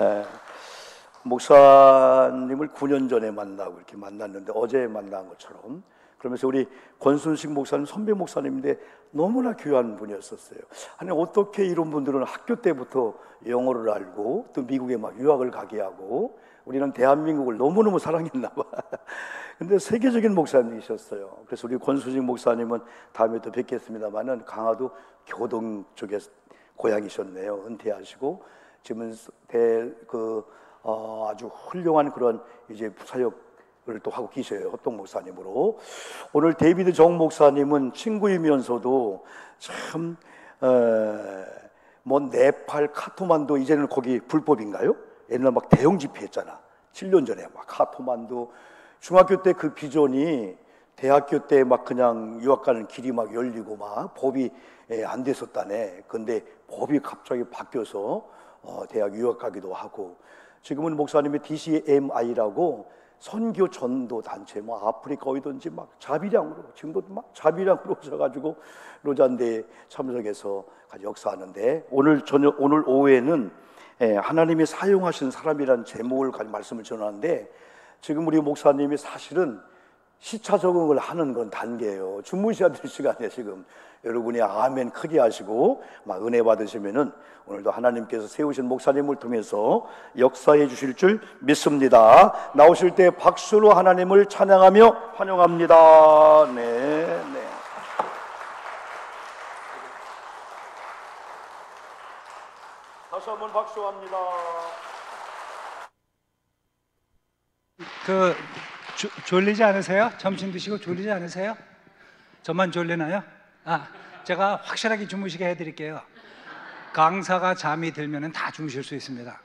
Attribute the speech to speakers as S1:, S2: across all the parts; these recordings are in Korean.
S1: 에, 목사님을 9년 전에 만나고 이렇게 만났는데 어제 만난 것처럼, 그러면서 우리 권순식 목사님 선배 목사님인데 너무나 귀한 분이었었어요. 아니 어떻게 이런 분들은 학교 때부터 영어를 알고 또 미국에 막 유학을 가게 하고, 우리는 대한민국을 너무너무 사랑했나 봐. 근데 세계적인 목사님이셨어요. 그래서 우리 권순식 목사님은 다음에 또 뵙겠습니다만은 강화도 교동 쪽에 고향이셨네요. 은퇴하시고 지금은 아주 훌륭한 그런 이제 사역을 또 하고 계셔요. 협동 목사님으로. 오늘 데이비드 정 목사님은 친구이면서도 참 뭐 네팔 카토만두, 이제는 거기 불법인가요? 옛날 막 대형 집회했잖아. 7년 전에 막 카토만두. 중학교 때 그 비전이 대학교 때 막 그냥 유학 가는 길이 막 열리고 막 법이 안 됐었다네. 근데 법이 갑자기 바뀌어서 대학 유학 가기도 하고, 지금은 목사님의 DCMI라고 선교 전도 단체, 뭐 아프리카 어디든지 막 자비량으로, 지금도 막 자비량으로 오셔가지고 로잔대에 참석해서 역사하는데, 오늘 오후에는 하나님이 사용하신 사람이라는 제목을 가지고 말씀을 전하는데, 지금 우리 목사님이 사실은 시차 적응을 하는 건 단계예요. 주무셔야 될 시간에 지금 여러분이 아멘 크게 하시고 막 은혜 받으시면은 오늘도 하나님께서 세우신 목사님을 통해서 역사해 주실 줄 믿습니다. 나오실 때 박수로 하나님을 찬양하며 환영합니다. 네. 다시 한번 박수합니다.
S2: 졸리지 않으세요? 점심 드시고 졸리지 않으세요? 저만 졸리나요? 제가 확실하게 주무시게 해드릴게요. 강사가 잠이 들면 다 주무실 수 있습니다.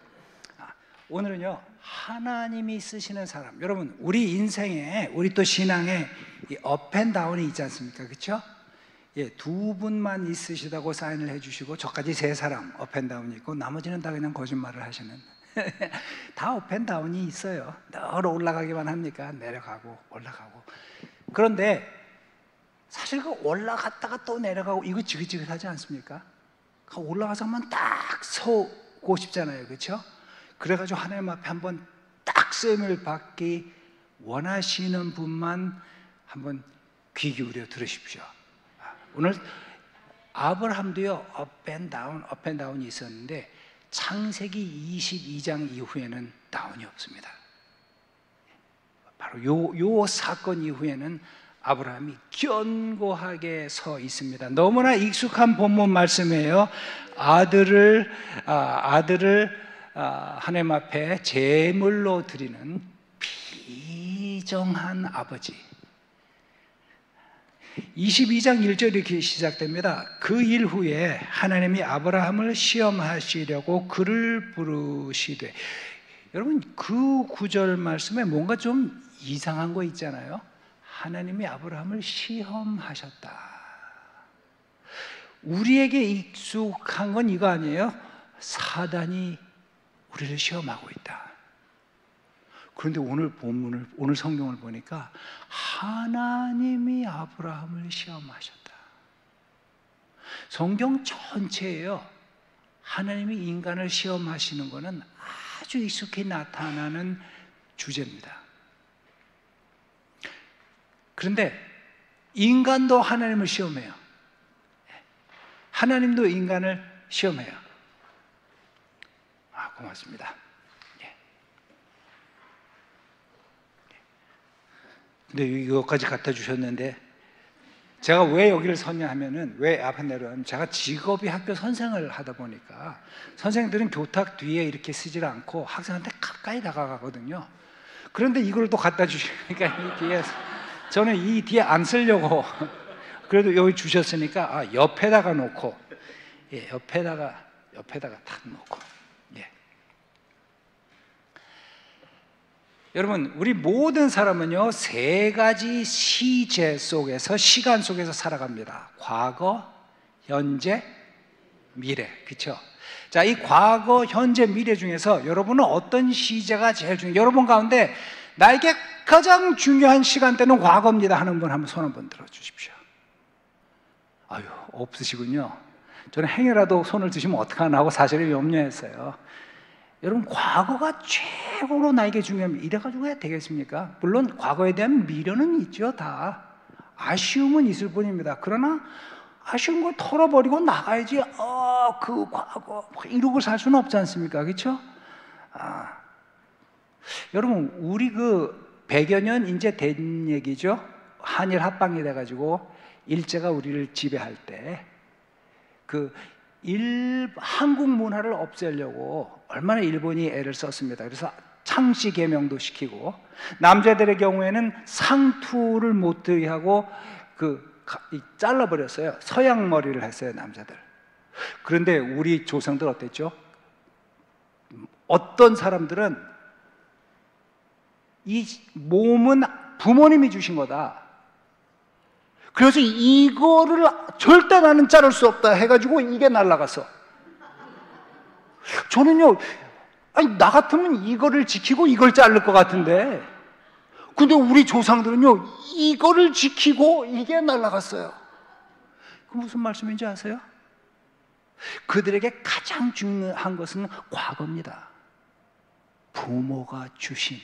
S2: 오늘은요, 하나님이 쓰시는 사람. 여러분, 우리 인생에, 우리 또 신앙에 이 업앤다운이 있지 않습니까? 그렇죠? 예, 두 분만 있으시다고 사인을 해주시고, 저까지 세 사람 업앤다운이 있고, 나머지는 다 그냥 거짓말을 하시는. 다 업앤다운이 있어요. 늘 올라가기만 합니까? 내려가고 올라가고. 그런데 사실 그 올라갔다가 또 내려가고 이거 지긋지긋하지 않습니까? 올라가서 한번 딱 서고 싶잖아요. 그렇죠? 그래가지고 하나님 앞에 한번 딱 쓰임을 받기 원하시는 분만 한번 귀 기울여 들으십시오. 오늘 아브라함도요, 업앤다운이 있었는데 창세기 22장 이후에는 다운이 없습니다. 바로 요 사건 이후에는 아브라함이 견고하게 서 있습니다. 너무나 익숙한 본문 말씀이에요. 아들을 하나님 앞에 제물로 드리는 비정한 아버지. 22장 1절이 이렇게 시작됩니다. 그 일 후에 하나님이 아브라함을 시험하시려고 그를 부르시되. 여러분, 그 구절 말씀에 뭔가 좀 이상한 거 있잖아요. 하나님이 아브라함을 시험하셨다. 우리에게 익숙한 건 이거 아니에요? 사단이 우리를 시험하고 있다. 그런데 오늘 성경을 보니까 하나님이 아브라함을 시험하셨다. 성경 전체에요, 하나님이 인간을 시험하시는 것은 아주 익숙히 나타나는 주제입니다. 그런데 인간도 하나님을 시험해요. 하나님도 인간을 시험해요. 고맙습니다. 근데 이거까지 갖다 주셨는데, 제가 왜 여기를 섰냐면은, 왜 앞에 내려오면, 제가 직업이 학교 선생을 하다 보니까 선생들은 교탁 뒤에 이렇게 쓰질 않고 학생한테 가까이 다가가거든요. 그런데 이걸 또 갖다 주시니까 이 뒤에서, 저는 이 뒤에 안 쓰려고 그래도 여기 주셨으니까 옆에다가 놓고, 옆에다가 탁 놓고. 여러분, 우리 모든 사람은요, 세 가지 시제 속에서, 시간 속에서 살아갑니다. 과거, 현재, 미래. 그렇죠? 자, 이 과거, 현재, 미래 중에서 여러분은 어떤 시제가 제일 중요해요? 여러분 가운데 나에게 가장 중요한 시간대는 과거입니다 하는 분 한번 손 한번 들어주십시오. 아유, 없으시군요. 저는 행여라도 손을 드시면 어떡하나 하고 사실을 염려했어요. 여러분, 과거가 최고로 나에게 중요합니다. 이래가지고 해야 되겠습니까? 물론 과거에 대한 미련은 있죠. 다 아쉬움은 있을 뿐입니다. 그러나 아쉬운 거 털어버리고 나가야지. 그 과거 이러고 살 수는 없지 않습니까? 그렇죠? 여러분, 우리 그 100여 년 이제 된 얘기죠. 한일 합방이 돼가지고 일제가 우리를 지배할 때 그 한국 문화를 없애려고 얼마나 일본이 애를 썼습니다. 그래서 창씨 개명도 시키고, 남자들의 경우에는 상투를 못 들게 하고 잘라버렸어요. 서양 머리를 했어요, 남자들. 그런데 우리 조상들 어땠죠? 어떤 사람들은 이 몸은 부모님이 주신 거다. 그래서 이거를 절대 나는 자를 수 없다 해가지고 이게 날아갔어. 저는요, 아니, 나 같으면 이거를 지키고 이걸 자를 것 같은데, 근데 우리 조상들은요, 이거를 지키고 이게 날아갔어요. 그 무슨 말씀인지 아세요? 그들에게 가장 중요한 것은 과거입니다. 부모가 주신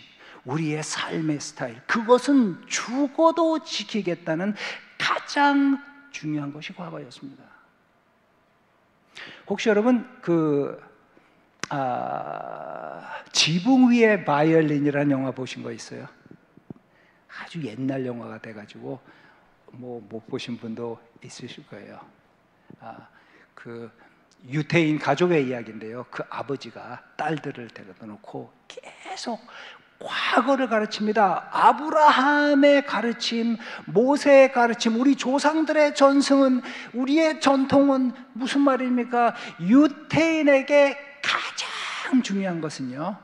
S2: 우리의 삶의 스타일, 그것은 죽어도 지키겠다는 가장 중요한 것이 과거였습니다. 혹시 여러분 지붕 위의 바이올린이라는 영화 보신 거 있어요? 아주 옛날 영화가 돼가지고 못 보신 분도 있으실 거예요. 그 유태인 가족의 이야기인데요. 그 아버지가 딸들을 데려다 놓고 계속 과거를 가르칩니다. 아브라함의 가르침, 모세의 가르침, 우리 조상들의 전승은, 우리의 전통은 무슨 말입니까? 유태인에게 가장 중요한 것은요,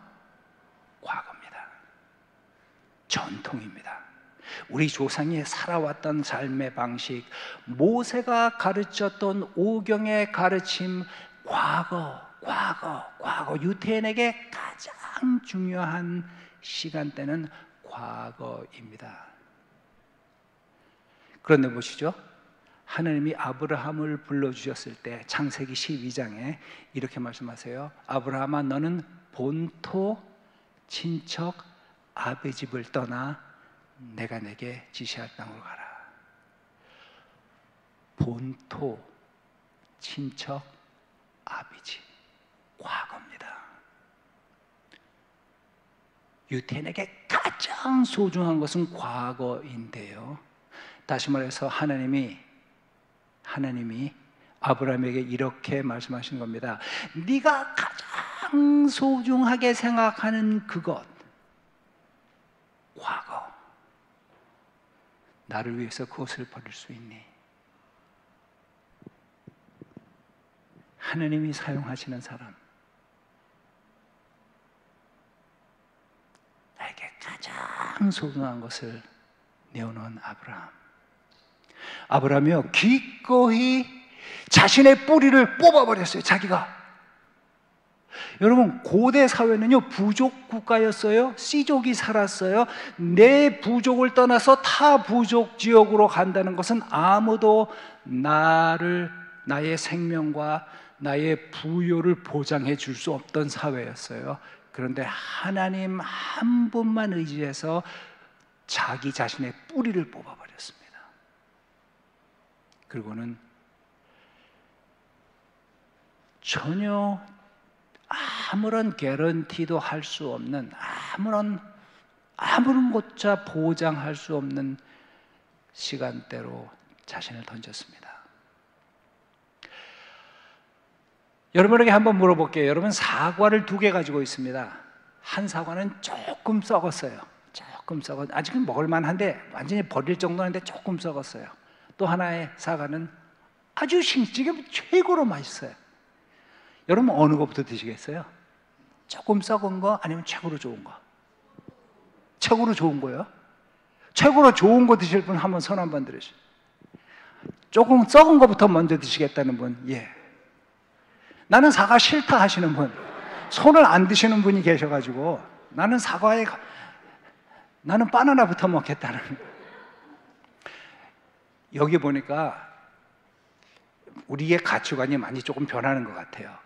S2: 과거입니다. 전통입니다. 우리 조상이 살아왔던 삶의 방식, 모세가 가르쳤던 오경의 가르침, 과거, 유태인에게 가장 중요한 시간대는 과거입니다. 그런데 보시죠. 하나님이 아브라함을 불러주셨을 때 창세기 12장에 이렇게 말씀하세요. 아브라함아, 너는 본토 친척 아비 집을 떠나 내가 내게 지시할 땅으로 가라. 본토 친척 아비 집, 과거입니다. 유태인에게 가장 소중한 것은 과거인데요. 다시 말해서 하나님이 아브라함에게 이렇게 말씀하신 겁니다. 네가 가장 소중하게 생각하는 그것, 과거, 나를 위해서 그것을 버릴 수 있니? 하나님이 사용하시는 사람, 나에게 가장 소중한 것을 내어놓은 아브라함이요, 기꺼이 자신의 뿌리를 뽑아버렸어요. 자기가. 여러분, 고대 사회는요, 부족 국가였어요. 씨족이 살았어요. 내 부족을 떠나서 타 부족 지역으로 간다는 것은 아무도 나의 생명과 나의 부요를 보장해 줄 수 없던 사회였어요. 그런데 하나님 한 분만 의지해서 자기 자신의 뿌리를 뽑아버렸습니다. 그리고는 전혀 아무런 개런티도 할 수 없는, 아무런 것자 보장할 수 없는 시간대로 자신을 던졌습니다. 여러분에게 한번 물어볼게요. 여러분, 사과를 2개 가지고 있습니다. 한 사과는 조금 썩었어요. 아직은 먹을만한데 완전히 버릴 정도는 아닌데 조금 썩었어요. 또 하나의 사과는 아주 지금 최고로 맛있어요. 여러분, 어느 것부터 드시겠어요? 조금 썩은 거 아니면 최고로 좋은 거? 최고로 좋은 거요? 최고로 좋은 거 드실 분 한번 손 한번 들으시죠. 조금 썩은 거부터 먼저 드시겠다는 분? 예. 나는 사과 싫다 하시는 분, 손을 안 드시는 분이 계셔가지고 나는 바나나부터 먹겠다는. 여기 보니까 우리의 가치관이 많이 조금 변하는 것 같아요.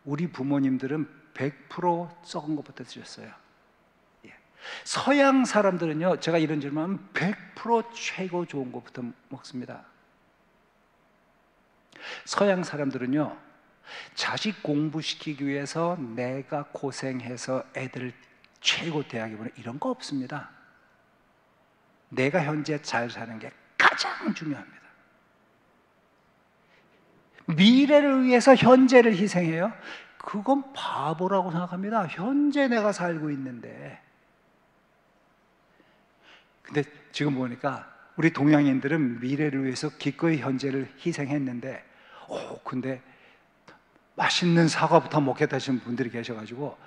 S2: 우리 부모님들은 100% 썩은 것부터 드셨어요. 예. 서양 사람들은요, 제가 이런 질문하면 100% 최고 좋은 것부터 먹습니다. 서양 사람들은요, 자식 공부시키기 위해서 내가 고생해서 애들을 최고 대학에 보내, 이런 거 없습니다. 내가 현재 잘 사는 게 가장 중요합니다. 미래를 위해서 현재를 희생해요? 그건 바보라고 생각합니다. 현재 내가 살고 있는데. 근데 지금 보니까 우리 동양인들은 미래를 위해서 기꺼이 현재를 희생했는데, 근데 맛있는 사과부터 먹겠다 하시는 분들이 계셔가지고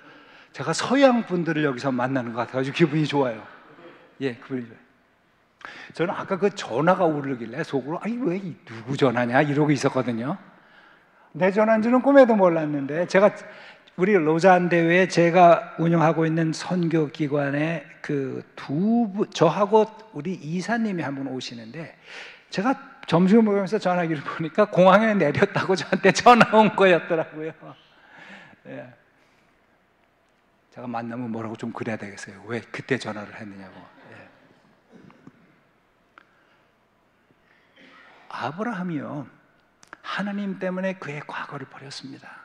S2: 제가 서양 분들을 여기서 만나는 것 같아가지고 기분이 좋아요. 예, 기분이 좋아요. 저는 아까 그 전화가 울리길래 속으로 아니 왜 누구 전화냐 이러고 있었거든요. 내 전화인 줄은 꿈에도 몰랐는데, 제가 우리 로잔 대회에 제가 운영하고 있는 선교 기관에 저하고 우리 이사님이 한 분 오시는데, 제가 점심을 먹으면서 전화기를 보니까 공항에 내렸다고 저한테 전화 온 거였더라고요. 예. 제가 만나면 뭐라고 좀 그래야 되겠어요. 왜 그때 전화를 했느냐고. 예. 아브라함이요, 하나님 때문에 그의 과거를 버렸습니다.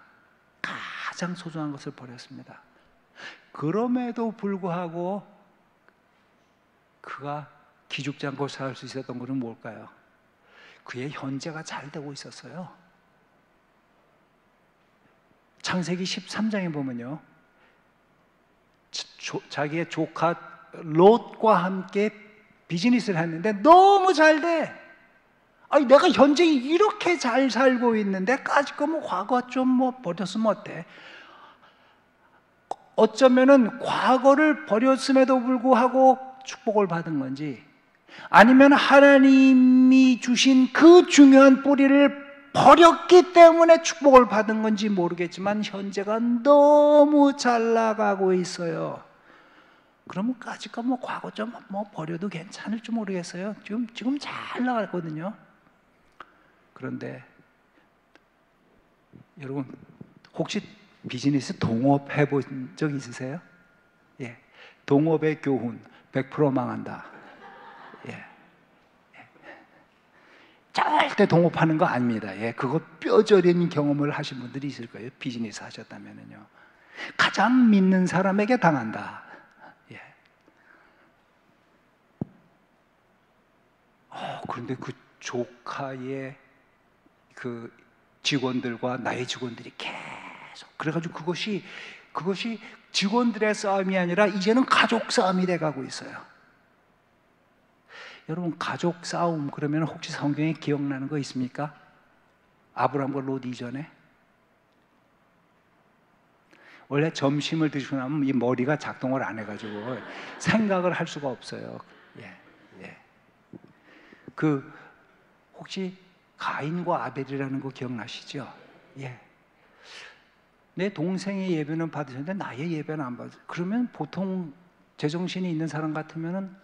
S2: 가장 소중한 것을 버렸습니다. 그럼에도 불구하고 그가 기죽지 않고 살 수 있었던 것은 뭘까요? 그의 현재가 잘 되고 있었어요. 창세기 13장에 보면요, 자기의 조카 롯과 함께 비즈니스를 했는데 너무 잘 돼. 아니 내가 현재 이렇게 잘 살고 있는데 까짓 거 뭐 과거 좀 뭐 버렸으면 어때? 어쩌면은 과거를 버렸음에도 불구하고 축복을 받은 건지, 아니면 하나님이 주신 그 중요한 뿌리를 버렸기 때문에 축복을 받은 건지 모르겠지만 현재가 너무 잘 나가고 있어요. 그러면 까짓거 뭐 과거 좀 뭐 버려도 괜찮을지 모르겠어요. 지금 잘 나가거든요. 그런데 여러분 혹시 비즈니스 동업 해본 적 있으세요? 예, 동업의 교훈 100% 망한다. 예. 절대 동업하는 거 아닙니다. 예, 그거 뼈저린 경험을 하신 분들이 있을 거예요. 비즈니스 하셨다면요. 가장 믿는 사람에게 당한다. 예. 그런데 그 조카의 그 직원들과 나의 직원들이 계속 그래가지고 그것이 직원들의 싸움이 아니라 이제는 가족 싸움이 돼가고 있어요. 여러분 가족 싸움 그러면 혹시 성경에 기억나는 거 있습니까? 아브라함과 롯 이전에 원래 점심을 드시고 나면 이 머리가 작동을 안 해가지고 생각을 할 수가 없어요. 예. 혹시 가인과 아벨이라는 거 기억나시죠? 예. 내 동생의 예배는 받으셨는데 나의 예배는 안 받으셨어요. 그러면 보통 제정신이 있는 사람 같으면은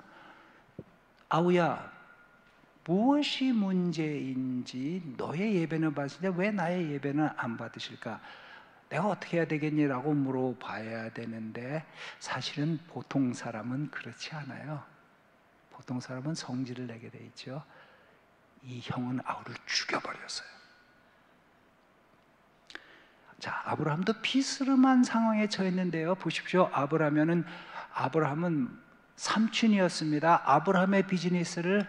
S2: 아우야, 무엇이 문제인지 너의 예배는 받으시는데 왜 나의 예배는 안 받으실까? 내가 어떻게 해야 되겠니라고 물어봐야 되는데, 사실은 보통 사람은 그렇지 않아요. 보통 사람은 성질을 내게 돼 있죠. 이 형은 아우를 죽여버렸어요. 자, 아브라함도 비스름한 상황에 처했는데요. 보십시오. 아브라함은 삼촌이었습니다. 아브라함의 비즈니스를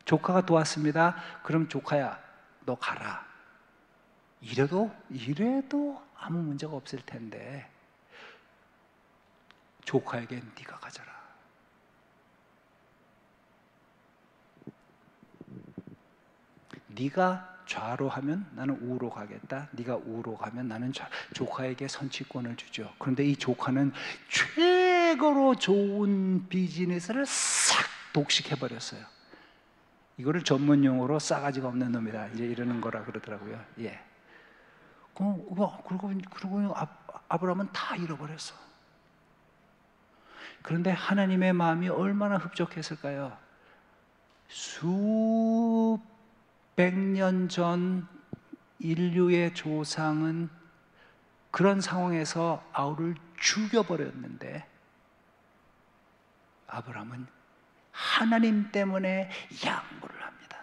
S2: 조카가 도왔습니다. 그럼 조카야, 너 가라. 이래도 아무 문제가 없을 텐데 조카에게 네가 가져라. 네가 좌로 하면 나는 우로 가겠다. 네가 우로 가면 나는 조카에게 선취권을 주죠. 그런데 이 조카는 최고로 좋은 비즈니스를 싹 독식해버렸어요. 이거를 전문 용어로 싸가지가 없는 놈이다 이제 이러는 거라 그러더라고요. 예. 그리고 아브라함은 다 잃어버렸어. 그런데 하나님의 마음이 얼마나 흡족했을까요? 수백 년 전 인류의 조상은 그런 상황에서 아우를 죽여버렸는데 아브라함은 하나님 때문에 양보를 합니다.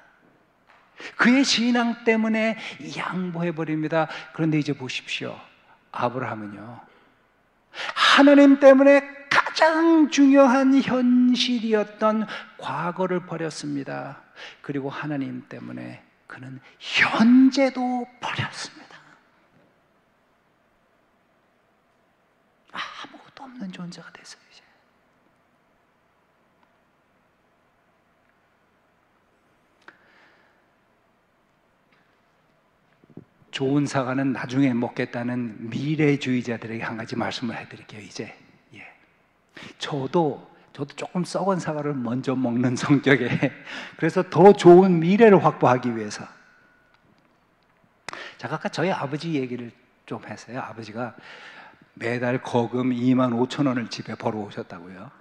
S2: 그의 신앙 때문에 양보해버립니다. 그런데 이제 보십시오. 아브라함은요, 하나님 때문에 가장 중요한 현실이었던 과거를 버렸습니다. 그리고 하나님 때문에 그는 현재도 버렸습니다. 아무것도 없는 존재가 됐어요. 이제 좋은 사과는 나중에 먹겠다는 미래주의자들에게 한 가지 말씀을 해드릴게요. 이제 저도 조금 썩은 사과를 먼저 먹는 성격에, 그래서 더 좋은 미래를 확보하기 위해서. 제가 아까 저희 아버지 얘기를 좀 했어요. 아버지가 매달 거금 25,000원을 집에 벌어오셨다고요.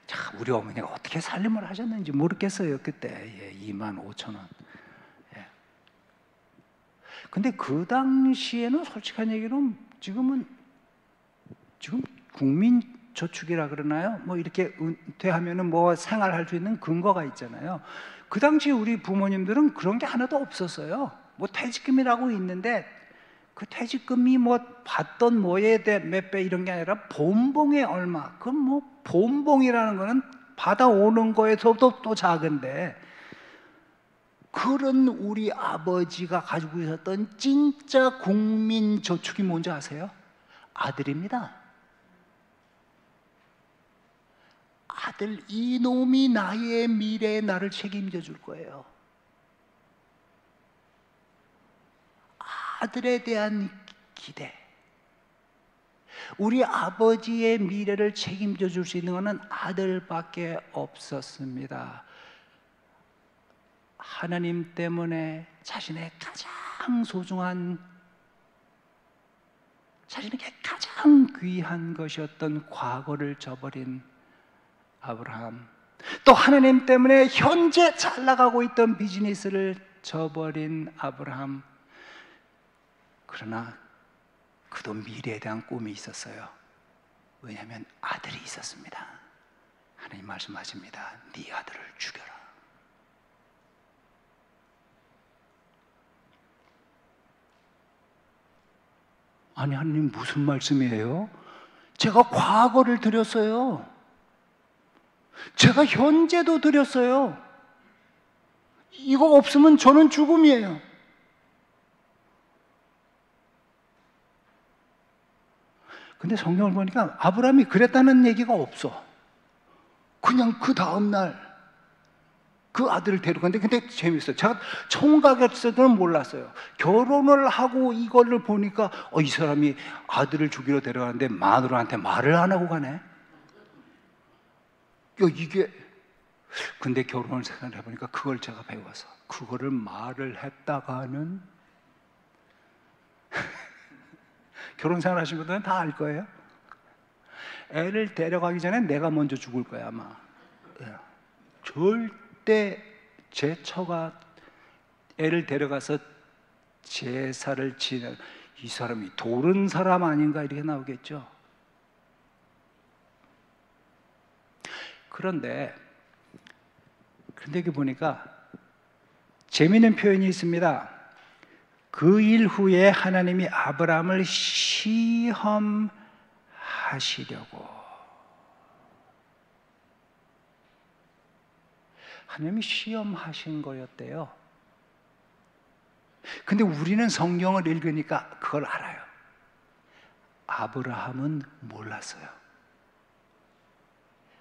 S2: 참 우리 어머니가 어떻게 살림을 하셨는지 모르겠어요. 그때 25,000원. 근데 그 당시에는 솔직한 얘기로 지금 국민저축이라 그러나요? 뭐 이렇게 은퇴하면은 뭐 생활할 수 있는 근거가 있잖아요. 그 당시 우리 부모님들은 그런 게 하나도 없었어요. 뭐 퇴직금이라고 있는데 그 퇴직금이 뭐 받던 뭐에 대해 몇 배 이런 게 아니라 본봉에 얼마. 그럼 뭐 본봉이라는 거는 받아오는 거에서도 또 작은데, 그런 우리 아버지가 가지고 있었던 진짜 국민 저축이 뭔지 아세요? 아들입니다. 아들, 이놈이 나의 미래에 나를 책임져 줄 거예요. 아들에 대한 기대. 우리 아버지의 미래를 책임져 줄 수 있는 것은 아들밖에 없었습니다. 하나님 때문에 자신의 가장 소중한, 자신에게 가장 귀한 것이었던 과거를 저버린 아브라함, 또 하나님 때문에 현재 잘 나가고 있던 비즈니스를 저버린 아브라함. 그러나 그도 미래에 대한 꿈이 있었어요. 왜냐하면 아들이 있었습니다. 하나님 말씀하십니다. 네 아들을 죽여라. 아니 하나님 무슨 말씀이에요? 제가 과거를 드렸어요. 제가 현재도 드렸어요. 이거 없으면 저는 죽음이에요. 근데 성경을 보니까 아브라함이 그랬다는 얘기가 없어. 그냥 그 다음날 그 아들을 데려갔는데, 근데 재밌어요. 제가 총각이었을 때는 몰랐어요. 결혼을 하고 이거를 보니까 이 사람이 아들을 죽이러 데려가는데 마누라한테 말을 안 하고 가네. 이게, 근데 결혼을 생각해 보니까 그걸 제가 배워서 그거를 말을 했다가는 결혼 생활 하신 분들은 다 알 거예요. 애를 데려가기 전에 내가 먼저 죽을 거야 아마. 절대 제 처가 애를 데려가서 제사를 지내, 이 사람이 도른 사람 아닌가 이렇게 나오겠죠. 그런데 여기 보니까 재미있는 표현이 있습니다. 그 일 후에 하나님이 아브라함을 시험하시려고. 하나님이 시험하신 거였대요. 근데 우리는 성경을 읽으니까 그걸 알아요. 아브라함은 몰랐어요.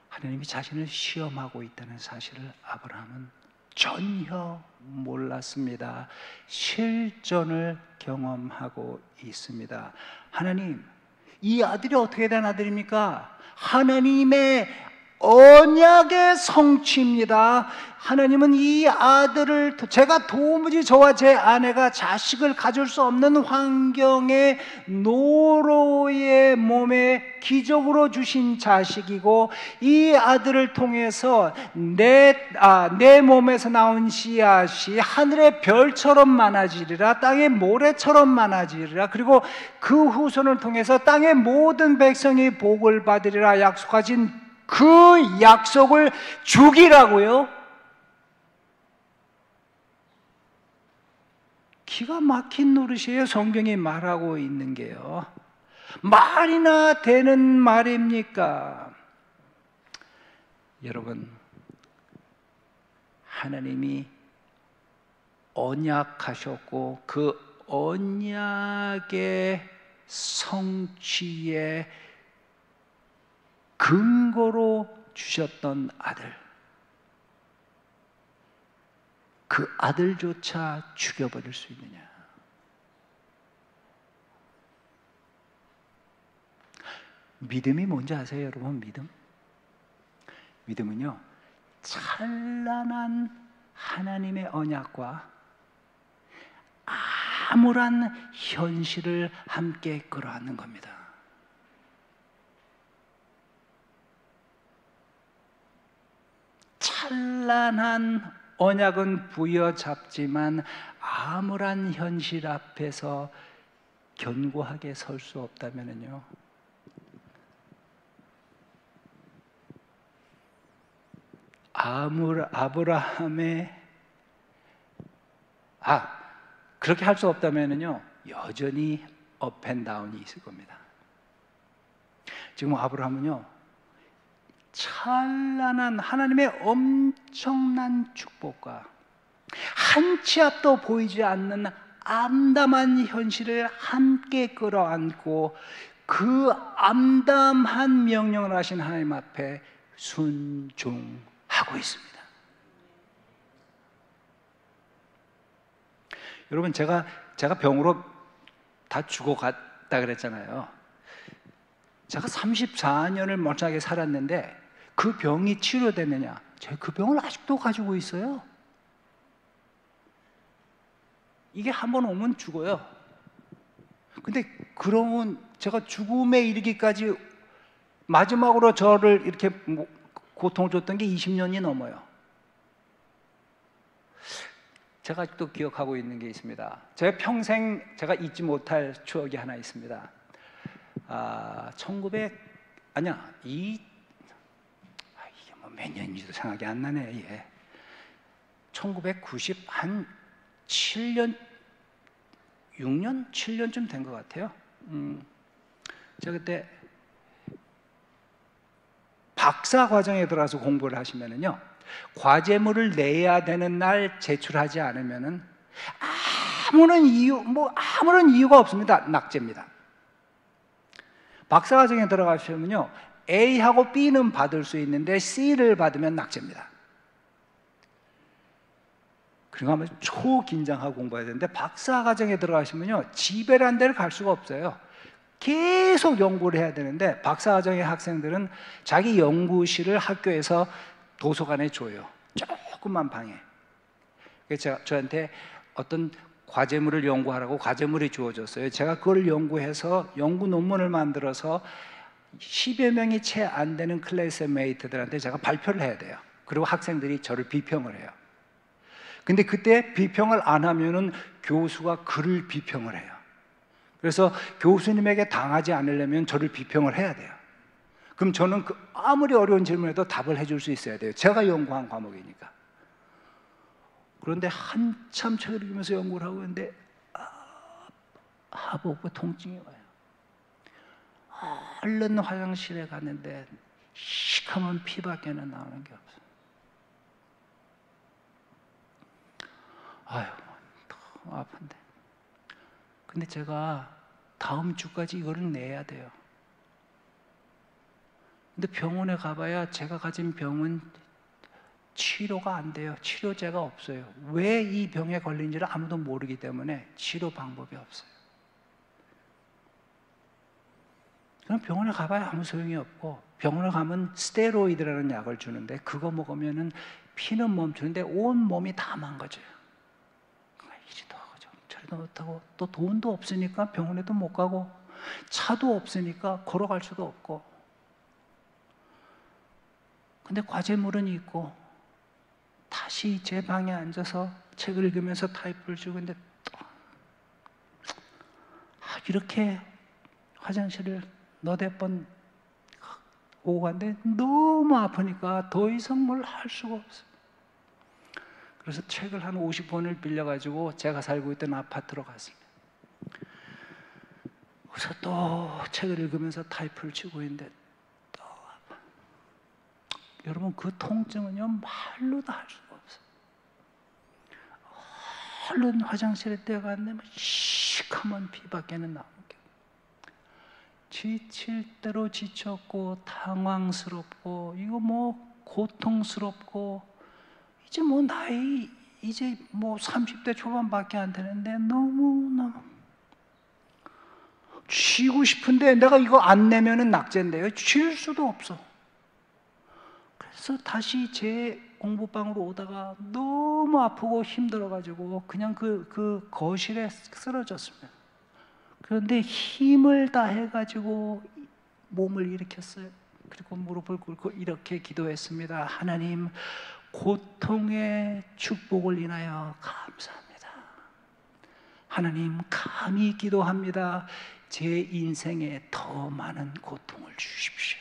S2: 하나님이 자신을 시험하고 있다는 사실을 아브라함은 전혀 몰랐습니다. 실전을 경험하고 있습니다. 하나님, 이 아들이 어떻게 된 아들입니까? 하나님의 언약의 성취입니다. 하나님은 이 아들을, 제가 도무지 저와 제 아내가 자식을 가질 수 없는 환경에 노로의 몸에 기적으로 주신 자식이고, 이 아들을 통해서 내 몸에서 나온 씨앗이 하늘의 별처럼 많아지리라, 땅의 모래처럼 많아지리라, 그리고 그 후손을 통해서 땅의 모든 백성이 복을 받으리라 약속하신 그 약속을 죽이라고요? 기가 막힌 노릇이에요. 성경이 말하고 있는 게요. 말이나 되는 말입니까? 여러분, 하나님이 언약하셨고 그 언약의 성취에 근거로 주셨던 아들, 그 아들조차 죽여버릴 수 있느냐? 믿음이 뭔지 아세요, 여러분? 믿음은요, 찬란한 하나님의 언약과 암울한 현실을 함께 끌어안는 겁니다. 찬란한 언약은 부여잡지만 암울한 현실 앞에서 견고하게 설 수 없다면요, 아브라함의 그렇게 할 수 없다면요, 여전히 업앤다운이 있을 겁니다. 지금 아브라함은요, 찬란한 하나님의 엄청난 축복과 한 치 앞도 보이지 않는 암담한 현실을 함께 끌어안고 그 암담한 명령을 하신 하나님 앞에 순종하고 있습니다. 여러분, 제가 병으로 다 죽어갔다 그랬잖아요. 제가 34년을 멀쩡하게 살았는데 그 병이 치료됐느냐? 제가 그 병을 아직도 가지고 있어요. 이게 한번 오면 죽어요. 근데 그런 제가 죽음에 이르기까지 마지막으로 저를 이렇게 고통을 줬던 게 20년이 넘어요. 제가 아직도 기억하고 있는 게 있습니다. 제가 평생 제가 잊지 못할 추억이 하나 있습니다. 이게 뭐 몇 년인지도 생각이 안 나네. 예. 1997년, 6년, 7년쯤 된 것 같아요. 제가 그때 박사 과정에 들어가서 공부를 하시면은요, 과제물을 내야 되는 날 제출하지 않으면은 아무런 이유가 없습니다. 낙제입니다. 박사 과정에 들어가시면요, A하고 B는 받을 수 있는데 C를 받으면 낙제입니다. 그리고 하면 초긴장하고 공부해야 되는데 박사 과정에 들어가시면요, 집에란 데를 갈 수가 없어요. 계속 연구를 해야 되는데 박사 과정의 학생들은 자기 연구실을 학교에서 도서관에 줘요. 조그만 방에. 그래서 저한테 어떤 과제물을 연구하라고 과제물이 주어졌어요. 제가 그걸 연구해서 연구 논문을 만들어서 10여 명이 채 안 되는 클래스메이트들한테 제가 발표를 해야 돼요. 그리고 학생들이 저를 비평을 해요. 근데 그때 비평을 안 하면은 교수가 그를 비평을 해요. 그래서 교수님에게 당하지 않으려면 저를 비평을 해야 돼요. 그럼 저는 아무리 어려운 질문에도 답을 해줄 수 있어야 돼요. 제가 연구한 과목이니까. 그런데 한참 책을 읽으면서 연구를 하고 있는데 하복부 통증이 와요. 얼른 화장실에 갔는데 시커먼 피밖에는 나오는 게 없어요. 너무 아픈데. 근데 제가 다음 주까지 이거를 내야 돼요. 근데 병원에 가봐야 제가 가진 병은 치료가 안 돼요. 치료제가 없어요. 왜 이 병에 걸린지를 아무도 모르기 때문에 치료 방법이 없어요. 그럼 병원에 가봐야 아무 소용이 없고, 병원에 가면 스테로이드라는 약을 주는데 그거 먹으면은 피는 멈추는데 온 몸이 다 망가져요. 이리도 하고 저리도 못하고, 또 돈도 없으니까 병원에도 못 가고, 차도 없으니까 걸어갈 수도 없고. 근데 과제물은 있고, 다시 제 방에 앉아서 책을 읽으면서 타이프를 주고 있는데, 이렇게 화장실을 너댓 번 오고 갔는데 너무 아프니까 더 이상 뭘 할 수가 없어요. 그래서 책을 한 50권을 빌려가지고 제가 살고 있던 아파트로 갔습니다. 그래서 또 책을 읽으면서 타이프를 치고 있는데 또 아파. 여러분, 그 통증은요, 말로도 할 수가 없어요. 얼른 화장실에 뛰어갔는데 시커먼 피밖에는 나오는 게 없어요. 지칠 대로 지쳤고 당황스럽고, 이거 뭐 고통스럽고, 이제 뭐 나이 이제 뭐 30대 초반밖에 안 되는데 너무 쉬고 싶은데 내가 이거 안 내면은 낙제인데요. 쉴 수도 없어. 그래서 다시 제 공부방으로 오다가 너무 아프고 힘들어가지고 그냥 그 거실에 쓰러졌습니다. 그런데 힘을 다해가지고 몸을 일으켰어요. 그리고 무릎을 꿇고 이렇게 기도했습니다. 하나님, 고통의 축복을 인하여 감사합니다. 하나님, 감히 기도합니다. 제 인생에 더 많은 고통을 주십시오.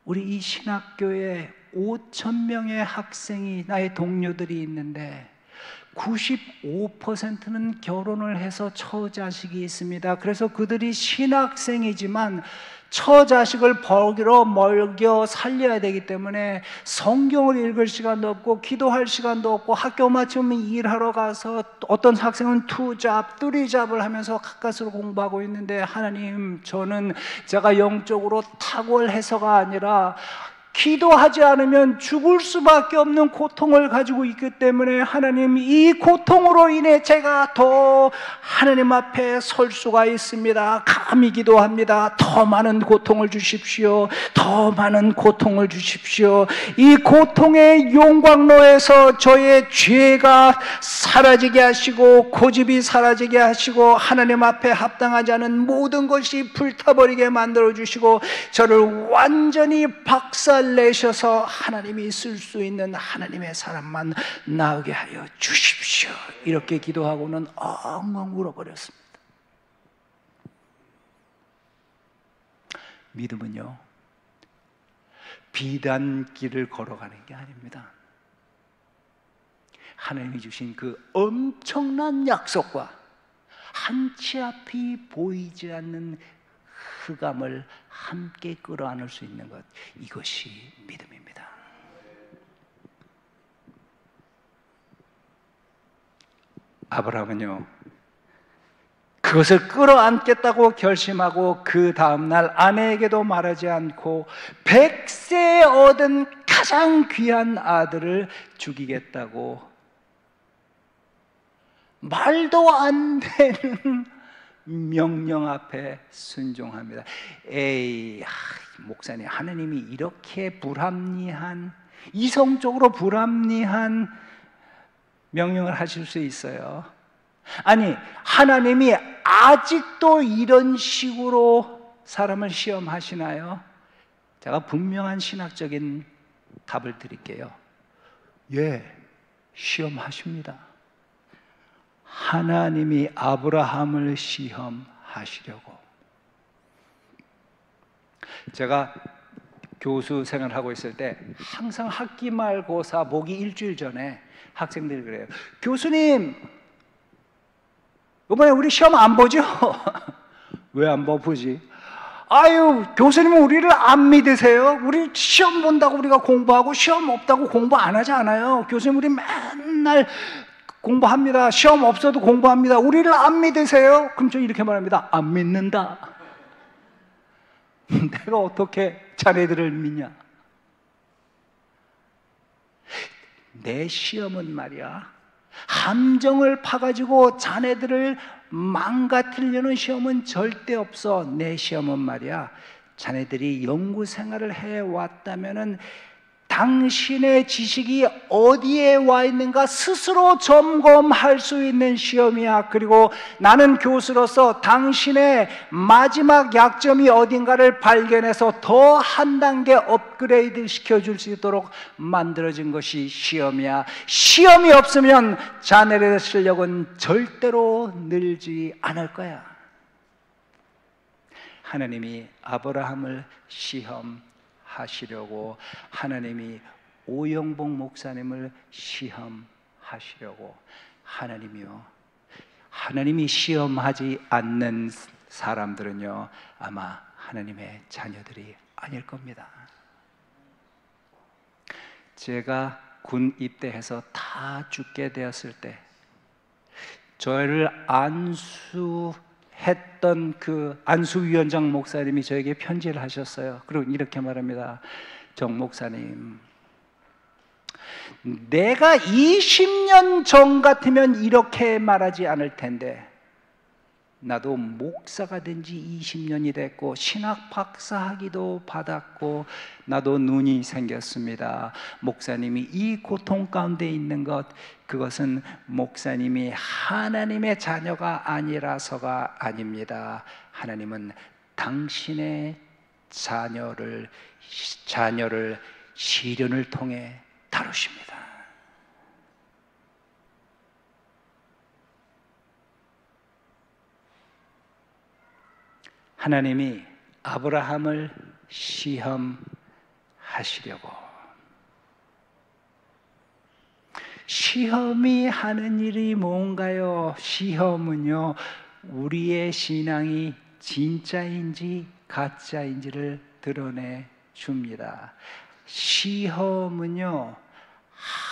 S2: 우리 이 신학교에 5,000명의 학생이, 나의 동료들이 있는데 95%는 결혼을 해서 처자식이 있습니다. 그래서 그들이 신학생이지만 처자식을 벌기로 먹여 살려야 되기 때문에 성경을 읽을 시간도 없고 기도할 시간도 없고, 학교 마치면 일하러 가서 어떤 학생은 투잡, 쓰리잡을 하면서 가까스로 공부하고 있는데, 하나님, 저는 제가 영적으로 탁월해서가 아니라 기도하지 않으면 죽을 수밖에 없는 고통을 가지고 있기 때문에, 하나님, 이 고통으로 인해 제가 더 하나님 앞에 설 수가 있습니다. 감히 기도합니다. 더 많은 고통을 주십시오. 더 많은 고통을 주십시오. 이 고통의 용광로에서 저의 죄가 사라지게 하시고, 고집이 사라지게 하시고, 하나님 앞에 합당하지 않은 모든 것이 불타버리게 만들어 주시고, 저를 완전히 박살내셔서 하나님이 쓸 수 있는 하나님의 사람만 나오게 하여 주십시오. 이렇게 기도하고는 엉엉 울어버렸습니다. 믿음은요, 비단길을 걸어가는 게 아닙니다. 하나님이 주신 그 엄청난 약속과 한 치 앞이 보이지 않는 흑암을 함께 끌어안을 수 있는 것, 이것이 믿음입니다. 아브라함은요, 그것을 끌어안겠다고 결심하고 그 다음날 아내에게도 말하지 않고 100세에 얻은 가장 귀한 아들을 죽이겠다고 말도 안 되는 명령 앞에 순종합니다. 에이, 목사님, 하나님이 이렇게 불합리한, 이성적으로 불합리한 명령을 하실 수 있어요? 아니, 하나님이 아직도 이런 식으로 사람을 시험하시나요? 제가 분명한 신학적인 답을 드릴게요. 예, 시험하십니다. 하나님이 아브라함을 시험하시려고. 제가 교수 생활하고 있을 때 항상 학기 말고사 모기 일주일 전에 학생들이 그래요. 교수님, 이번에 우리 시험 안 보죠? 왜 안 보지? 아유, 교수님은 우리를 안 믿으세요? 우리 시험 본다고 우리가 공부하고 시험 없다고 공부 안 하지 않아요? 교수님, 우리 맨날 공부합니다. 시험 없어도 공부합니다. 우리를 안 믿으세요? 그럼 저 이렇게 말합니다. 안 믿는다. 내가 어떻게 자네들을 믿냐? 내 시험은 말이야, 함정을 파가지고 자네들을 망가뜨리려는 시험은 절대 없어. 내 시험은 말이야, 자네들이 연구 생활을 해왔다면은 당신의 지식이 어디에 와 있는가 스스로 점검할 수 있는 시험이야. 그리고 나는 교수로서 당신의 마지막 약점이 어딘가를 발견해서 더 한 단계 업그레이드 시켜줄 수 있도록 만들어진 것이 시험이야. 시험이 없으면 자네의 실력은 절대로 늘지 않을 거야. 하나님이 아브라함을 시험하시려고, 하나님이 오영복 목사님을 시험하시려고, 하나님이 시험하지 않는 사람들은요, 아마 하나님의 자녀들이 아닐 겁니다. 제가 군 입대해서 다 죽게 되었을 때 저를 안수했던 그 안수위원장 목사님이 저에게 편지를 하셨어요. 그리고 이렇게 말합니다. 정 목사님, 내가 20년 전 같으면 이렇게 말하지 않을 텐데, 나도 목사가 된 지 20년이 됐고 신학 박사학위도 받았고 나도 눈이 생겼습니다. 목사님이 이 고통 가운데 있는 것, 그것은 목사님이 하나님의 자녀가 아니라서가 아닙니다. 하나님은 당신의 자녀를 시련을 통해 다루십니다. 하나님이 아브라함을 시험하시려고, 시험이 하는 일이 뭔가요? 시험은요, 우리의 신앙이 진짜인지 가짜인지를 드러내 줍니다. 시험은요,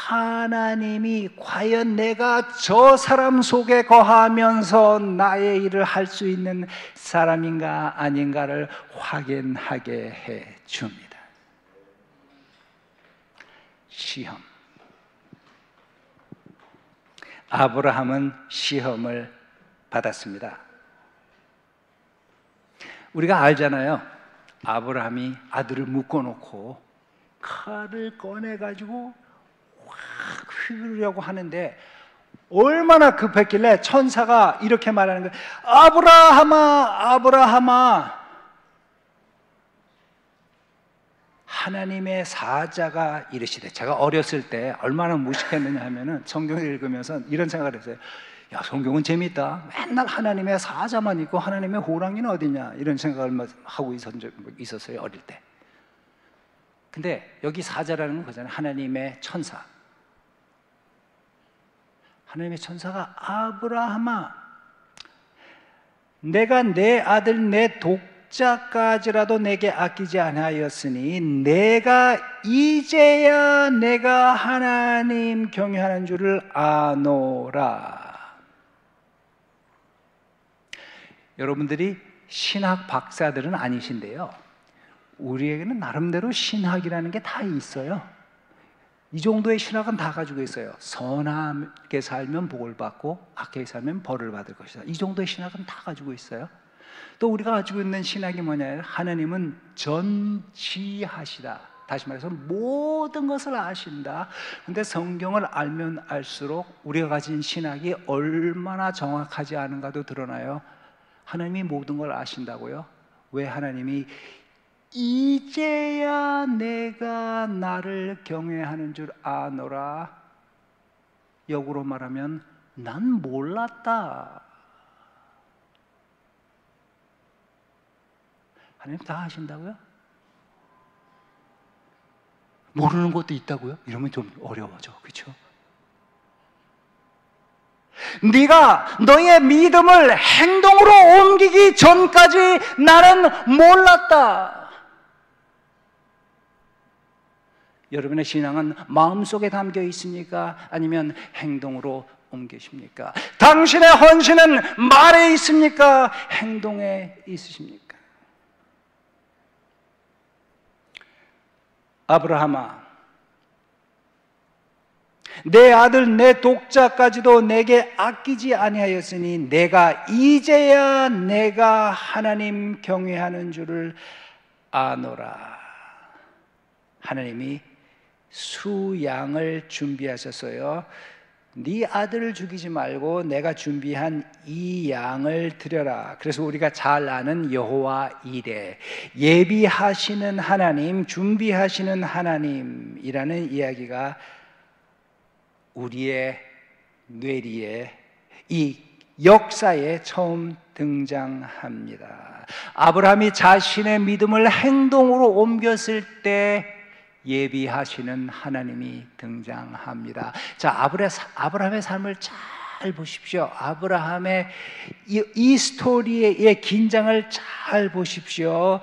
S2: 하나님이 과연 내가 저 사람 속에 거하면서 나의 일을 할 수 있는 사람인가 아닌가를 확인하게 해 줍니다. 시험. 아브라함은 시험을 받았습니다. 우리가 알잖아요. 아브라함이 아들을 묶어놓고 칼을 꺼내가지고 확 휘두르려고 하는데 얼마나 급했길래 천사가 이렇게 말하는 거예요. 아브라함아, 아브라함아. 하나님의 사자가 이르시되, 제가 어렸을 때 얼마나 무식했느냐 하면은 성경을 읽으면서 이런 생각을 했어요. 야, 성경은 재밌다. 맨날 하나님의 사자만 있고 하나님의 호랑이는 어디냐, 이런 생각을 하고 있었어요, 어릴 때. 근데 여기 사자라는 건 그잖아요. 하나님의 천사. 하나님의 천사가 아브라함아, 내가 내 아들 내 독자까지라도 내게 아끼지 아니하였으니 내가 이제야 내가 하나님 경외하는 줄을 아노라. 여러분들이 신학 박사들은 아니신데요, 우리에게는 나름대로 신학이라는 게 다 있어요. 이 정도의 신학은 다 가지고 있어요. 선하게 살면 복을 받고 악하게 살면 벌을 받을 것이다. 이 정도의 신학은 다 가지고 있어요. 또 우리가 가지고 있는 신학이 뭐냐, 하나님은 전지하시다. 다시 말해서 모든 것을 아신다. 근데 성경을 알면 알수록 우리가 가진 신학이 얼마나 정확하지 않은가도 드러나요. 하나님이 모든 걸 아신다고요? 왜 하나님이 이제야 내가 나를 경외하는 줄 아노라? 역으로 말하면 난 몰랐다. 하나님 다 아신다고요? 모르는 것도 있다고요? 이러면 좀 어려워져, 그렇죠? 네가 너의 믿음을 행동으로 옮기기 전까지 나는 몰랐다. 여러분의 신앙은 마음속에 담겨 있습니까? 아니면 행동으로 옮기십니까? 당신의 헌신은 말에 있습니까? 행동에 있으십니까? 아브라함아, 내 아들 내 독자까지도 내게 아끼지 아니하였으니 내가 이제야 내가 하나님 경외하는 줄을 아노라. 하나님이 수양을 준비하셨어요. 네 아들을 죽이지 말고 내가 준비한 이 양을 드려라. 그래서 우리가 잘 아는 여호와 이레, 예비하시는 하나님, 준비하시는 하나님이라는 이야기가 우리의 뇌리에, 이 역사에 처음 등장합니다. 아브라함이 자신의 믿음을 행동으로 옮겼을 때 예비하시는 하나님이 등장합니다. 자, 아브라함의 삶을 잘 보십시오. 아브라함의 이 스토리의 긴장을 잘 보십시오.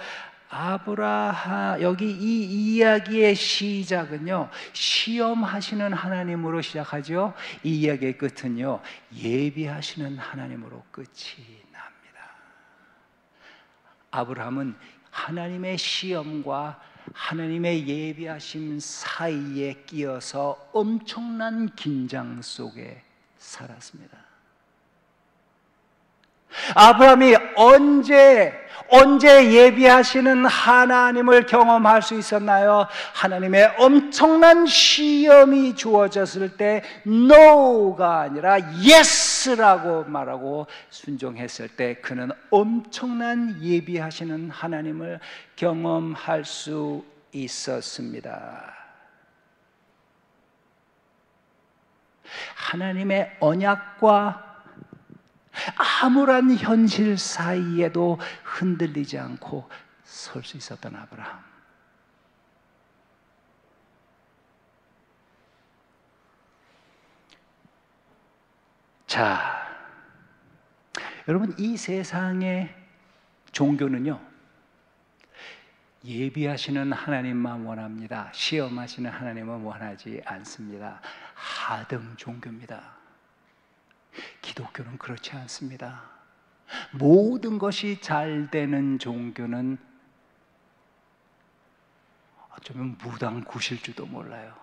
S2: 여기 이 이야기의 시작은요, 시험하시는 하나님으로 시작하죠. 이 이야기의 끝은요, 예비하시는 하나님으로 끝이 납니다. 아브라함은 하나님의 시험과 하나님의 예비하심 사이에 끼어서 엄청난 긴장 속에 살았습니다. 아브라함이 언제 예비하시는 하나님을 경험할 수 있었나요? 하나님의 엄청난 시험이 주어졌을 때 no가 아니라 yes라고 말하고 순종했을 때 그는 엄청난 예비하시는 하나님을 경험할 수 있었습니다. 하나님의 언약과 암울한 현실 사이에도 흔들리지 않고 설 수 있었던 아브라함. 자, 여러분, 이 세상의 종교는요, 예비하시는 하나님만 원합니다. 시험하시는 하나님은 원하지 않습니다. 하등 종교입니다. 기독교는 그렇지 않습니다. 모든 것이 잘 되는 종교는 어쩌면 무당구실지도 몰라요.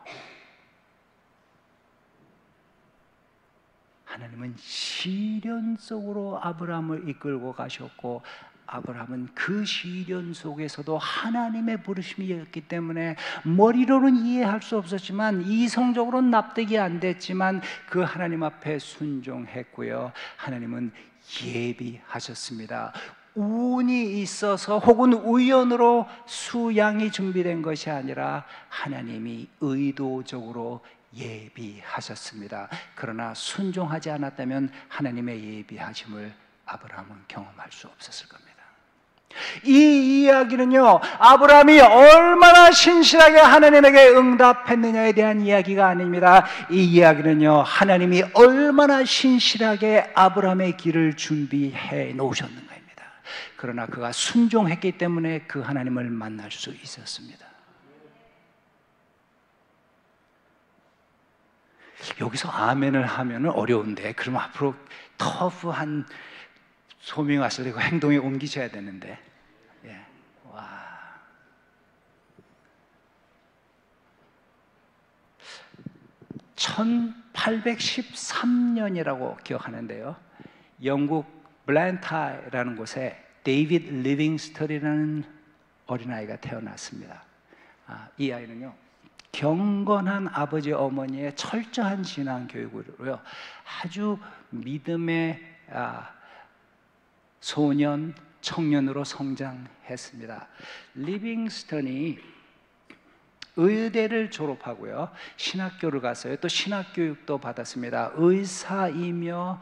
S2: 하나님은 시련 속으로 아브라함을 이끌고 가셨고, 아브라함은 그 시련 속에서도 하나님의 부르심이었기 때문에 머리로는 이해할 수 없었지만, 이성적으로는 납득이 안 됐지만 그 하나님 앞에 순종했고요. 하나님은 예비하셨습니다. 운이 있어서 혹은 우연으로 수양이 준비된 것이 아니라 하나님이 의도적으로 예비하셨습니다. 그러나 순종하지 않았다면 하나님의 예비하심을 아브라함은 경험할 수 없었을 겁니다. 이 이야기는요, 아브라함이 얼마나 신실하게 하나님에게 응답했느냐에 대한 이야기가 아닙니다. 이 이야기는요, 하나님이 얼마나 신실하게 아브라함의 길을 준비해 놓으셨는가입니다. 그러나 그가 순종했기 때문에 그 하나님을 만날 수 있었습니다. 여기서 아멘을 하면 어려운데, 그럼 앞으로 터프한 소명이 왔을 때 그 행동에 옮기셔야 되는데, 예. 와. 1813년이라고 기억하는데요, 영국 블랜타이라는 곳에 데이비드 리빙스턴이라는 어린아이가 태어났습니다. 이 아이는요, 경건한 아버지 어머니의 철저한 신앙 교육으로요, 아주 믿음의 소년, 청년으로 성장했습니다. 리빙스턴이 의대를 졸업하고요, 신학교를 갔어요. 또 신학교육도 받았습니다. 의사이며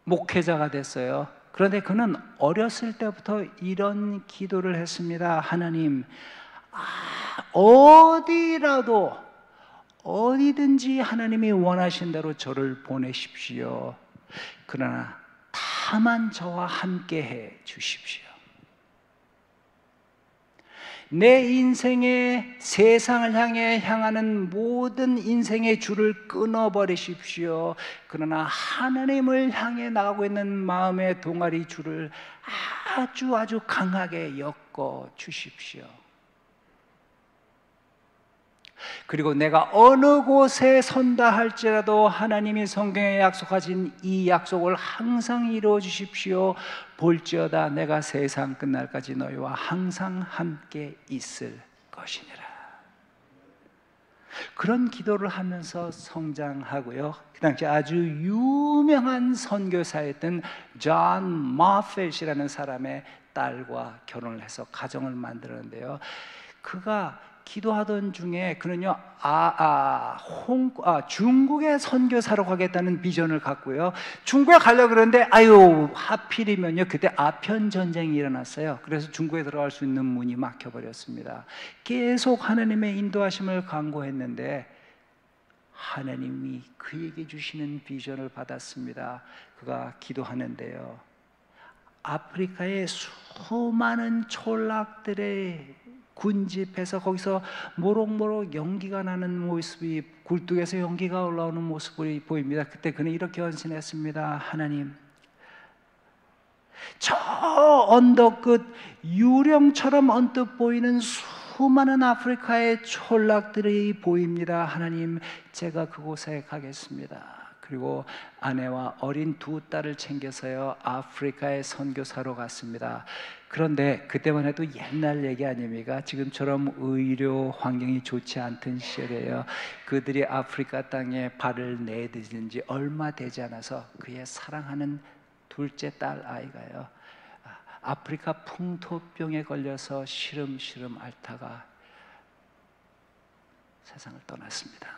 S2: 목회자가 됐어요. 그런데 그는 어렸을 때부터 이런 기도를 했습니다. 하나님, 어디든지 하나님이 원하신 대로 저를 보내십시오. 그러나 다만 저와 함께 해 주십시오. 내 인생의 세상을 향하는 모든 인생의 줄을 끊어버리십시오. 그러나 하나님을 향해 나가고 있는 마음의 동아리 줄을 아주 강하게 엮어 주십시오. 그리고 내가 어느 곳에 선다 할지라도 하나님이 성경에 약속하신 이 약속을 항상 이루어 주십시오. 볼지어다 내가 세상 끝날까지 너희와 항상 함께 있을 것이니라. 그런 기도를 하면서 성장하고요. 그 당시 아주 유명한 선교사였던 존 마펫이라는 사람의 딸과 결혼을 해서 가정을 만들었는데요. 그가 기도하던 중에 그는요, 중국에 선교사로 가겠다는 비전을 갖고요. 중국에 가려고 그러는데, 하필이면요, 그때 아편 전쟁이 일어났어요. 그래서 중국에 들어갈 수 있는 문이 막혀버렸습니다. 계속 하나님의 인도하심을 간구했는데, 하나님이 그에게 주시는 비전을 받았습니다. 그가 기도하는데요, 아프리카의 수많은 촌락들의 군집해서 거기서 모록모록 연기가 나는 모습이, 굴뚝에서 연기가 올라오는 모습이 보입니다. 그때 그는 이렇게 헌신했습니다. 하나님, 저 언덕 끝 유령처럼 언뜻 보이는 수많은 아프리카의 촌락들이 보입니다. 하나님, 제가 그곳에 가겠습니다. 그리고 아내와 어린 두 딸을 챙겨서요, 아프리카에 선교사로 갔습니다. 그런데 그때만 해도 옛날 얘기 아닙니까? 지금처럼 의료 환경이 좋지 않던 시절이에요. 그들이 아프리카 땅에 발을 내딛은 지 얼마 되지 않아서 그의 사랑하는 둘째 딸 아이가요, 아프리카 풍토병에 걸려서 시름시름 앓다가 세상을 떠났습니다.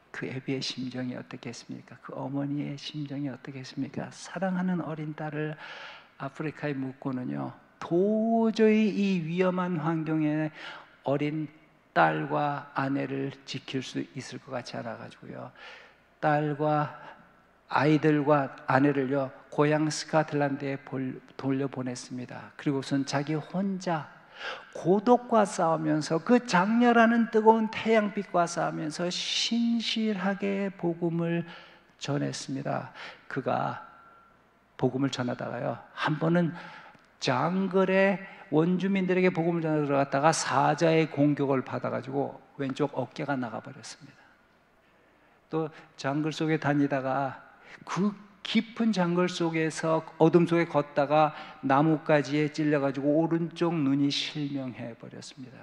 S2: 그 애비의 심정이 어떻겠습니까? 그 어머니의 심정이 어떻겠습니까? 사랑하는 어린 딸을 아프리카에 묻고는요, 도저히 이 위험한 환경에 어린 딸과 아내를 지킬 수 있을 것 같지 않아가지고요, 딸과 아이들과 아내를요, 고향 스코틀랜드에 돌려보냈습니다. 그리고선 자기 혼자 고독과 싸우면서, 그 장렬하는 뜨거운 태양빛과 싸우면서 신실하게 복음을 전했습니다. 그가 복음을 전하다가요, 한 번은 장글에 원주민들에게 복음을 전하러 들어갔다가 사자의 공격을 받아가지고 왼쪽 어깨가 나가버렸습니다. 또 장글 속에 다니다가 그 깊은 장글 속에서 어둠 속에 걷다가 나뭇가지에 찔려가지고 오른쪽 눈이 실명해 버렸습니다.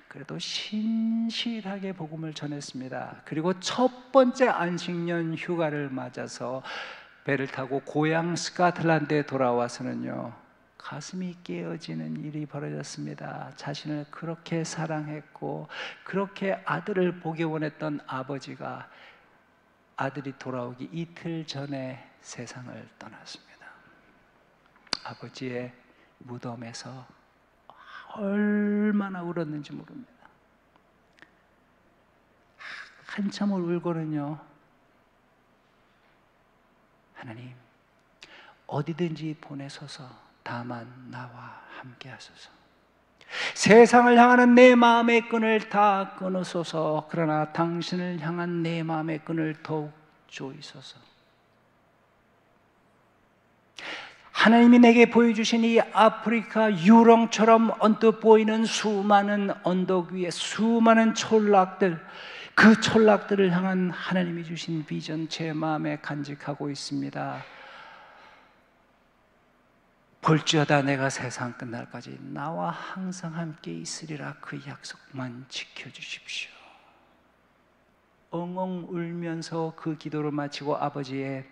S2: 그래도 신실하게 복음을 전했습니다. 그리고 첫 번째 안식년 휴가를 맞아서 배를 타고 고향 스코틀랜드에 돌아와서는요, 가슴이 깨어지는 일이 벌어졌습니다. 자신을 그렇게 사랑했고 그렇게 아들을 보기 원했던 아버지가 아들이 돌아오기 이틀 전에 세상을 떠났습니다. 아버지의 무덤에서 얼마나 울었는지 모릅니다. 한참을 울고는요, 하나님, 어디든지 보내소서, 다만 나와 함께 하소서. 세상을 향하는 내 마음의 끈을 다 끊으소서. 그러나 당신을 향한 내 마음의 끈을 더욱 조이소서. 하나님이 내게 보여주신 이 아프리카 유령처럼 언뜻 보이는 수많은 언덕 위에 수많은 촌락들, 그 촌락들을 향한 하나님이 주신 비전, 제 마음에 간직하고 있습니다. 볼지어다 내가 세상 끝날까지 나와 항상 함께 있으리라. 그 약속만 지켜주십시오. 엉엉 울면서 그 기도를 마치고 아버지의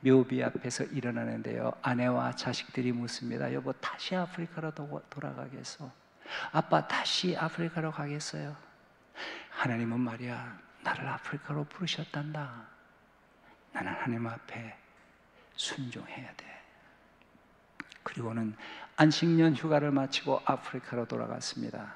S2: 묘비 앞에서 일어나는데요, 아내와 자식들이 묻습니다. 여보, 다시 아프리카로 돌아가겠어? 아빠, 다시 아프리카로 가겠어요? 하나님은 말이야, 나를 아프리카로 부르셨단다. 나는 하나님 앞에 순종해야 돼. 그리고는 안식년 휴가를 마치고 아프리카로 돌아갔습니다.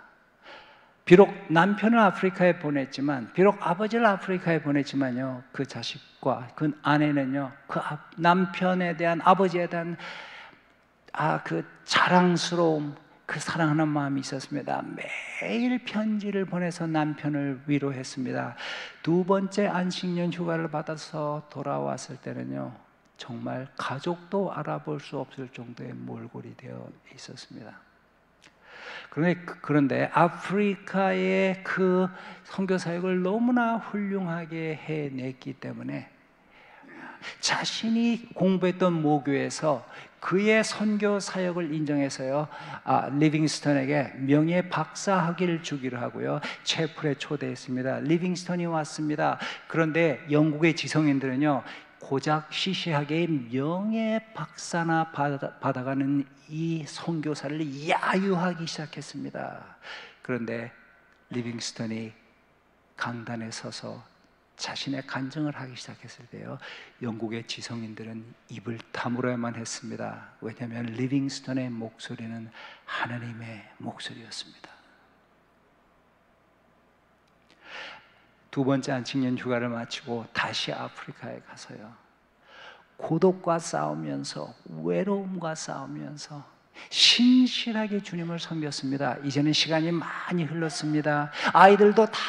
S2: 비록 남편을 아프리카에 보냈지만, 비록 아버지를 아프리카에 보냈지만요, 그 자식과 그 아내는요, 그 남편에 대한, 아버지에 대한 그 자랑스러움, 그 사랑하는 마음이 있었습니다. 매일 편지를 보내서 남편을 위로했습니다. 두 번째 안식년 휴가를 받아서 돌아왔을 때는요, 정말 가족도 알아볼 수 없을 정도의 몰골이 되어 있었습니다. 그런데 아프리카의 그 선교 사역을 너무나 훌륭하게 해냈기 때문에 자신이 공부했던 모교에서 그의 선교 사역을 인정해서요, 리빙스턴에게 명예 박사 학위를 주기로 하고요, 채플에 초대했습니다. 리빙스턴이 왔습니다. 그런데 영국의 지성인들은요, 고작 시시하게 명예 박사나 받아가는 이 선교사를 야유하기 시작했습니다. 그런데 리빙스턴이 강단에 서서 자신의 간증을 하기 시작했을 때요, 영국의 지성인들은 입을 다물어야만 했습니다. 왜냐하면 리빙스턴의 목소리는 하나님의 목소리였습니다. 두 번째 안식년 휴가를 마치고 다시 아프리카에 가서요, 고독과 싸우면서, 외로움과 싸우면서 신실하게 주님을 섬겼습니다. 이제는 시간이 많이 흘렀습니다. 아이들도 다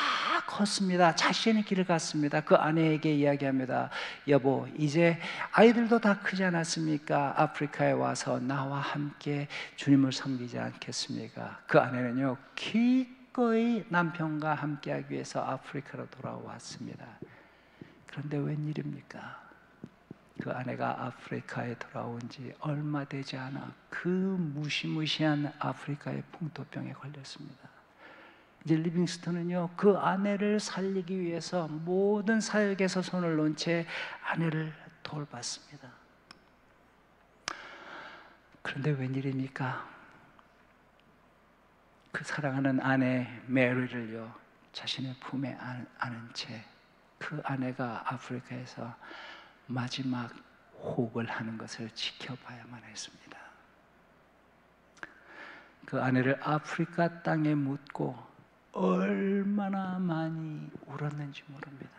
S2: 컸습니다. 자신의 길을 갔습니다. 그 아내에게 이야기합니다. 여보, 이제 아이들도 다 크지 않았습니까? 아프리카에 와서 나와 함께 주님을 섬기지 않겠습니까? 그 아내는요, 기꺼이 남편과 함께하기 위해서 아프리카로 돌아왔습니다. 그런데 웬일입니까? 그 아내가 아프리카에 돌아온 지 얼마 되지 않아 그 무시무시한 아프리카의 풍토병에 걸렸습니다. 이제 리빙스턴은요, 그 아내를 살리기 위해서 모든 사역에서 손을 놓은 채 아내를 돌봤습니다. 그런데 웬일입니까? 그 사랑하는 아내 메리를요, 자신의 품에 안은 채 그 아내가 아프리카에서 마지막 호흡을 하는 것을 지켜봐야만 했습니다. 그 아내를 아프리카 땅에 묻고 얼마나 많이 울었는지 모릅니다.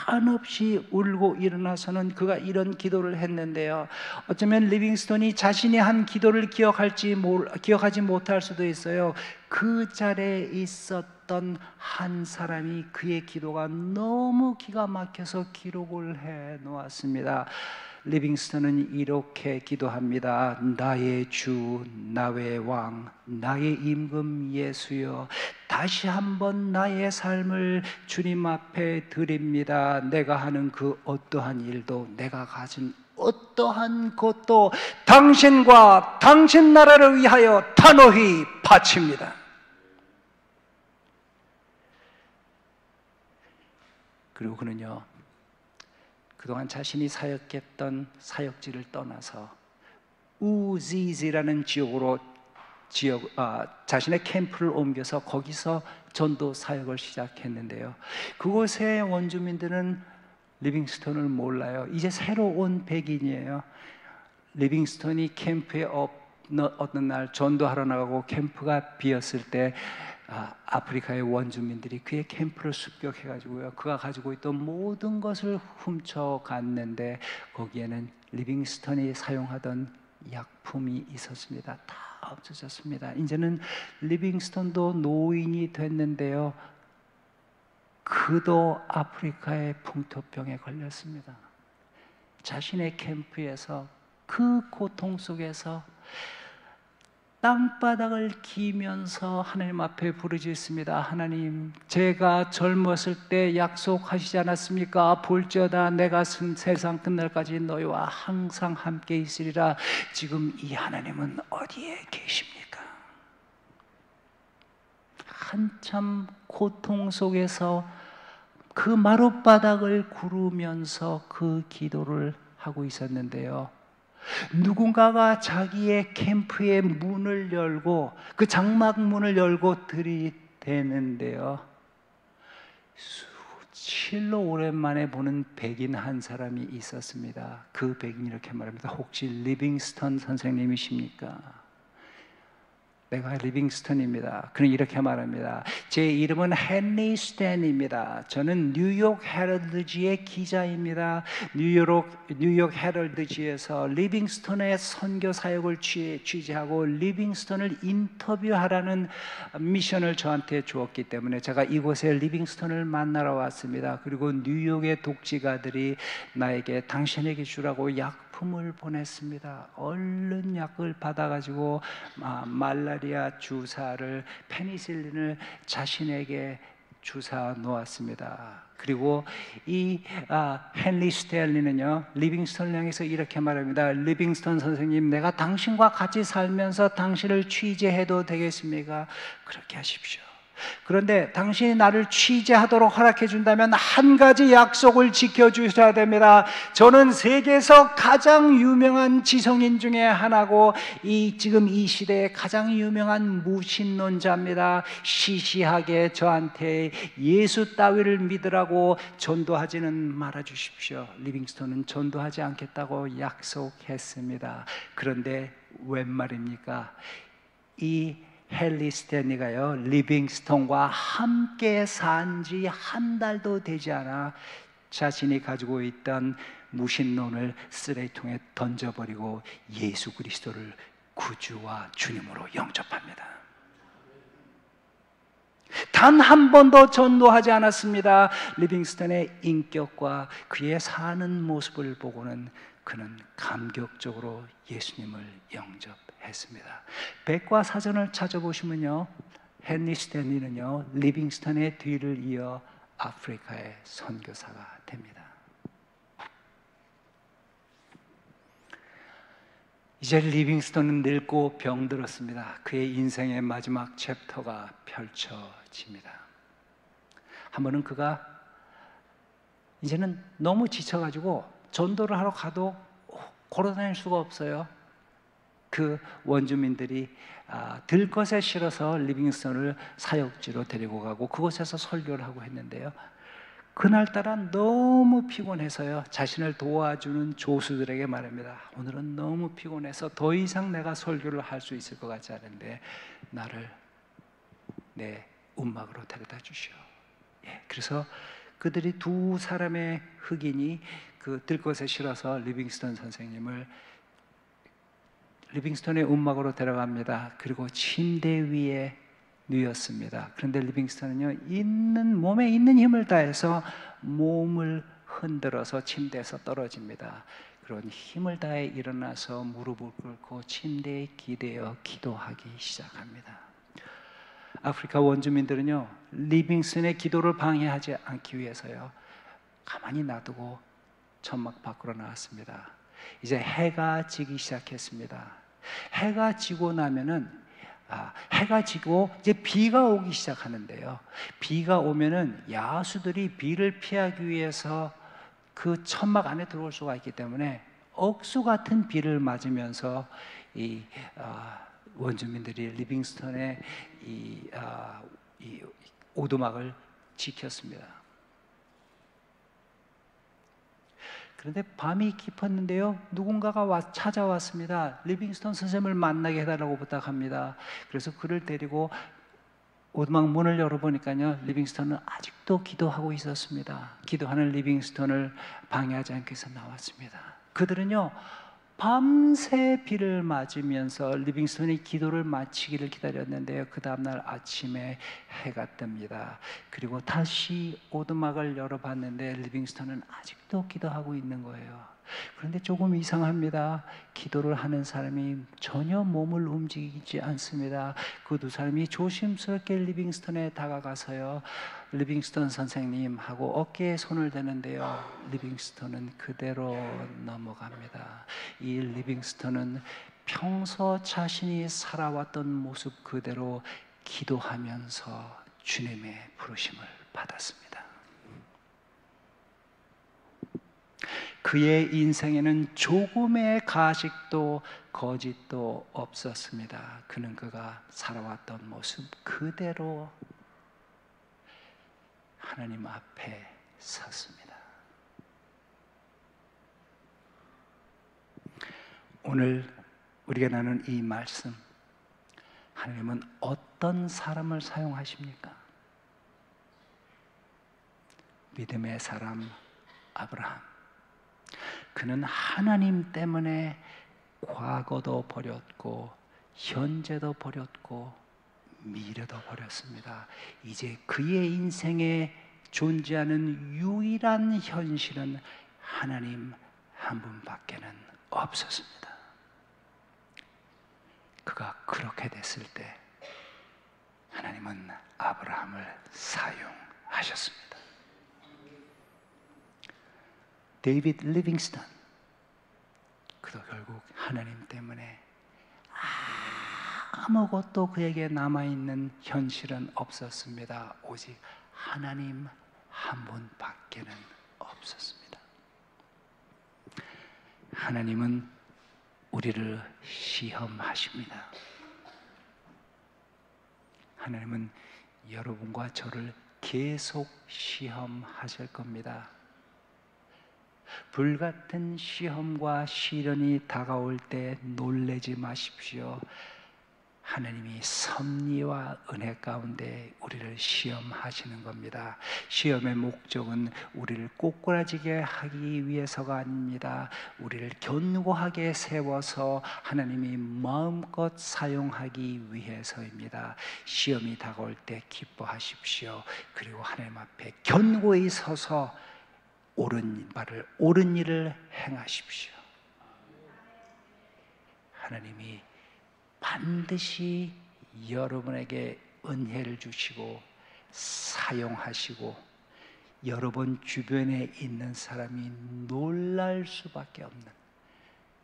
S2: 한없이 울고 일어나서는 그가 이런 기도를 했는데요, 어쩌면 리빙스턴이 자신이 한 기도를 기억하지 못할 수도 있어요. 그 자리에 있었던 한 사람이 그의 기도가 너무 기가 막혀서 기록을 해 놓았습니다. 리빙스턴은 이렇게 기도합니다. 나의 주, 나의 왕, 나의 임금 예수여, 다시 한번 나의 삶을 주님 앞에 드립니다. 내가 하는 그 어떠한 일도, 내가 가진 어떠한 것도 당신과 당신 나라를 위하여 단호히 바칩니다. 그리고 그는요, 그동안 자신이 사역했던 사역지를 떠나서 우지지라는 자신의 캠프를 옮겨서 거기서 전도 사역을 시작했는데요, 그곳의 원주민들은 리빙스턴을 몰라요. 이제 새로 온 백인이에요. 리빙스턴이 캠프에 어떤 날 전도하러 나가고 캠프가 비었을 때 아프리카의 원주민들이 그의 캠프를 습격해가지고요, 그가 가지고 있던 모든 것을 훔쳐갔는데 거기에는 리빙스턴이 사용하던 약품이 있었습니다. 다 없어졌습니다. 이제는 리빙스턴도 노인이 됐는데요, 그도 아프리카의 풍토병에 걸렸습니다. 자신의 캠프에서 그 고통 속에서 땅바닥을 기면서 하나님 앞에 부르짖습니다. 하나님, 제가 젊었을 때 약속하시지 않았습니까? 볼지어다 내가 세상 끝날까지 너희와 항상 함께 있으리라. 지금 이 하나님은 어디에 계십니까? 한참 고통 속에서 그 마룻바닥을 구르면서 그 기도를 하고 있었는데요, 누군가가 자기의 캠프의 문을 열고, 그 장막 문을 열고 들이대는데요, 수칠로 오랜만에 보는 백인 한 사람이 있었습니다. 그 백인이 이렇게 말합니다. 혹시 리빙스턴 선생님이십니까? 내가 리빙스턴입니다. 그는 이렇게 말합니다. 제 이름은 헨리 스탠입니다. 저는 뉴욕 헤럴드지의 기자입니다. 뉴욕 헤럴드지에서 리빙스턴의 선교 사역을 취재하고 리빙스턴을 인터뷰하라는 미션을 저한테 주었기 때문에 제가 이곳에 리빙스턴을 만나러 왔습니다. 그리고 뉴욕의 독지가들이 나에게 당신에게 주라고 명품을 보냈습니다. 얼른 약을 받아가지고 말라리아 주사를, 페니실린을 자신에게 주사 놓았습니다. 그리고 이 헨리 스탠리는요, 리빙스턴을 향해서 이렇게 말합니다. 리빙스턴 선생님, 내가 당신과 같이 살면서 당신을 취재해도 되겠습니까? 그렇게 하십시오. 그런데 당신이 나를 취재하도록 허락해 준다면 한 가지 약속을 지켜주셔야 됩니다. 저는 세계에서 가장 유명한 지성인 중에 하나고 지금 이 시대에 가장 유명한 무신론자입니다. 시시하게 저한테 예수 따위를 믿으라고 전도하지는 말아 주십시오. 리빙스턴은 전도하지 않겠다고 약속했습니다. 그런데 웬 말입니까? 이 헨리 스탠리가요, 리빙스턴과 함께 산 지 한 달도 되지 않아 자신이 가지고 있던 무신론을 쓰레기통에 던져버리고 예수 그리스도를 구주와 주님으로 영접합니다. 단 한 번도 전도하지 않았습니다. 리빙스턴의 인격과 그의 사는 모습을 보고는 그는 감격적으로 예수님을 영접했습니다. 백과사전을 찾아보시면요, 헨리 스탠리는요, 리빙스턴의 뒤를 이어 아프리카의 선교사가 됩니다. 이제 리빙스턴은 늙고 병들었습니다. 그의 인생의 마지막 챕터가 펼쳐집니다. 한 번은 그가 이제는 너무 지쳐가지고 전도를 하러 가도 걸어다닐 수가 없어요. 그 원주민들이 들것에 실어서 리빙스턴을 사역지로 데리고 가고 그곳에서 설교를 하고 했는데요, 그날따라 너무 피곤해서요, 자신을 도와주는 조수들에게 말합니다. 오늘은 너무 피곤해서 더 이상 내가 설교를 할 수 있을 것 같지 않은데 나를 내 움막으로 데려다 주시오. 그래서 그들이 두 사람의 흑인이 그 들것에 실어서 리빙스턴 선생님을 리빙스턴의 움막으로 데려갑니다. 그리고 침대 위에 누웠습니다. 그런데 리빙스턴은요, 몸에 있는 힘을 다해서 몸을 흔들어서 침대에서 떨어집니다. 그런 힘을 다해 일어나서 무릎을 꿇고 침대에 기대어 기도하기 시작합니다. 아프리카 원주민들은요, 리빙스턴의 기도를 방해하지 않기 위해서요, 가만히 놔두고 천막 밖으로 나왔습니다. 이제 해가 지기 시작했습니다. 해가 지고 나면은 해가 지고 이제 비가 오기 시작하는데요, 비가 오면은 야수들이 비를 피하기 위해서 그 천막 안에 들어올 수가 있기 때문에 억수 같은 비를 맞으면서 이 원주민들이 리빙스턴의 이 오두막을 지켰습니다. 그런데 밤이 깊었는데요, 누군가가 찾아왔습니다. 리빙스턴 선생님을 만나게 해달라고 부탁합니다. 그래서 그를 데리고 오두막 문을 열어보니까요, 리빙스턴은 아직도 기도하고 있었습니다. 기도하는 리빙스턴을 방해하지 않기 위해서 나왔습니다. 그들은요, 밤새 비를 맞으면서 리빙스턴이 기도를 마치기를 기다렸는데요, 그 다음날 아침에 해가 뜹니다. 그리고 다시 오두막을 열어봤는데 리빙스턴은 아직도 기도하고 있는 거예요. 그런데 조금 이상합니다. 기도를 하는 사람이 전혀 몸을 움직이지 않습니다. 그 두 사람이 조심스럽게 리빙스턴에 다가가서요, 리빙스턴 선생님 하고 어깨에 손을 대는데요, 리빙스턴은 그대로 넘어갑니다. 이 리빙스턴은 평소 자신이 살아왔던 모습 그대로 기도하면서 주님의 부르심을 받았습니다. 그의 인생에는 조금의 가식도 거짓도 없었습니다. 그는 그가 살아왔던 모습 그대로 하나님 앞에 섰습니다. 오늘 우리가 나눈 이 말씀, 하나님은 어떤 사람을 사용하십니까? 믿음의 사람 아브라함. 그는 하나님 때문에 과거도 버렸고 현재도 버렸고 미래도 버렸습니다. 이제 그의 인생에 존재하는 유일한 현실은 하나님 한 분밖에는 없었습니다. 그가 그렇게 됐을 때 하나님은 아브라함을 사용하셨습니다. 데이비드 리빙스턴, 그도 결국 하나님 때문에 아무것도 그에게 남아있는 현실은 없었습니다. 오직 하나님 한 분밖에는 없었습니다. 하나님은 우리를 시험하십니다. 하나님은 여러분과 저를 계속 시험하실 겁니다. 불같은 시험과 시련이 다가올 때 놀라지 마십시오. 하나님이 섭리와 은혜 가운데 우리를 시험하시는 겁니다. 시험의 목적은 우리를 꼬꾸라지게 하기 위해서가 아닙니다. 우리를 견고하게 세워서 하나님이 마음껏 사용하기 위해서입니다. 시험이 다가올 때 기뻐하십시오. 그리고 하나님 앞에 견고히 서서 옳은 일을 행하십시오. 하나님이 반드시 여러분에게 은혜를 주시고 사용하시고 여러분 주변에 있는 사람이 놀랄 수밖에 없는,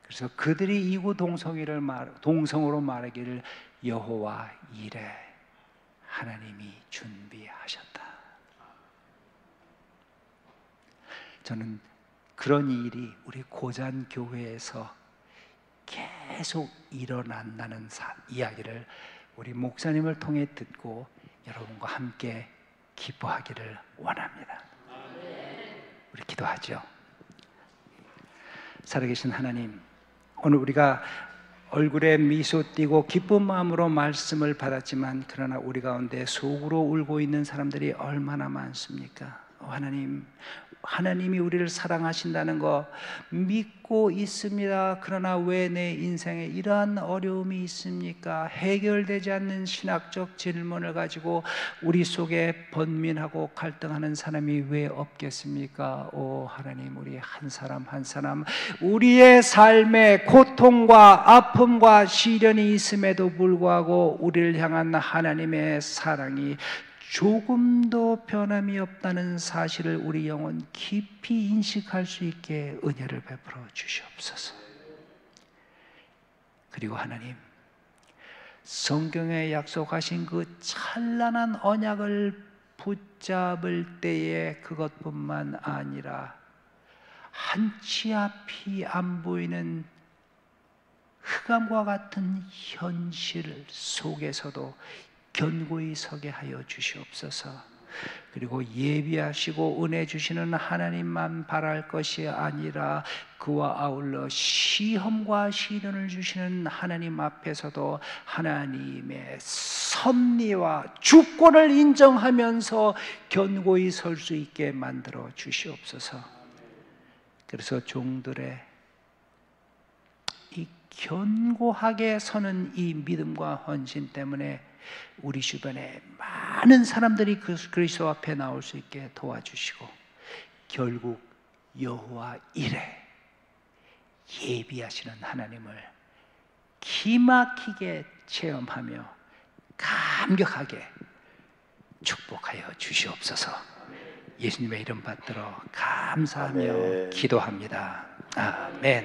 S2: 그래서 그들이 동성으로 말하기를 여호와 이레, 하나님이 준비하셨다. 저는 그런 일이 우리 고잔 교회에서 계속 일어난다는 이야기를 우리 목사님을 통해 듣고 여러분과 함께 기뻐하기를 원합니다. 우리 기도하죠. 살아계신 하나님, 오늘 우리가 얼굴에 미소 띄고 기쁜 마음으로 말씀을 받았지만 그러나 우리 가운데 속으로 울고 있는 사람들이 얼마나 많습니까? 하나님이 우리를 사랑하신다는 거 믿고 있습니다. 그러나 왜 내 인생에 이러한 어려움이 있습니까? 해결되지 않는 신학적 질문을 가지고 우리 속에 번민하고 갈등하는 사람이 왜 없겠습니까? 오 하나님, 우리 한 사람 한 사람 우리의 삶에 고통과 아픔과 시련이 있음에도 불구하고 우리를 향한 하나님의 사랑이 조금도 변함이 없다는 사실을 우리 영혼 깊이 인식할 수 있게 은혜를 베풀어 주시옵소서. 그리고 하나님, 성경에 약속하신 그 찬란한 언약을 붙잡을 때에 그것뿐만 아니라 한치 앞이 안 보이는 흑암과 같은 현실 속에서도 견고히 서게 하여 주시옵소서. 그리고 예비하시고 은혜 주시는 하나님만 바랄 것이 아니라 그와 아울러 시험과 시련을 주시는 하나님 앞에서도 하나님의 섭리와 주권을 인정하면서 견고히 설 수 있게 만들어 주시옵소서. 그래서 종들의 이 견고하게 서는 이 믿음과 헌신 때문에 우리 주변에 많은 사람들이 그리스도 앞에 나올 수 있게 도와주시고 결국 여호와 이레, 예비하시는 하나님을 기막히게 체험하며 감격하게 축복하여 주시옵소서. 예수님의 이름 받들어 감사하며
S1: 아멘.
S2: 기도합니다. 아멘.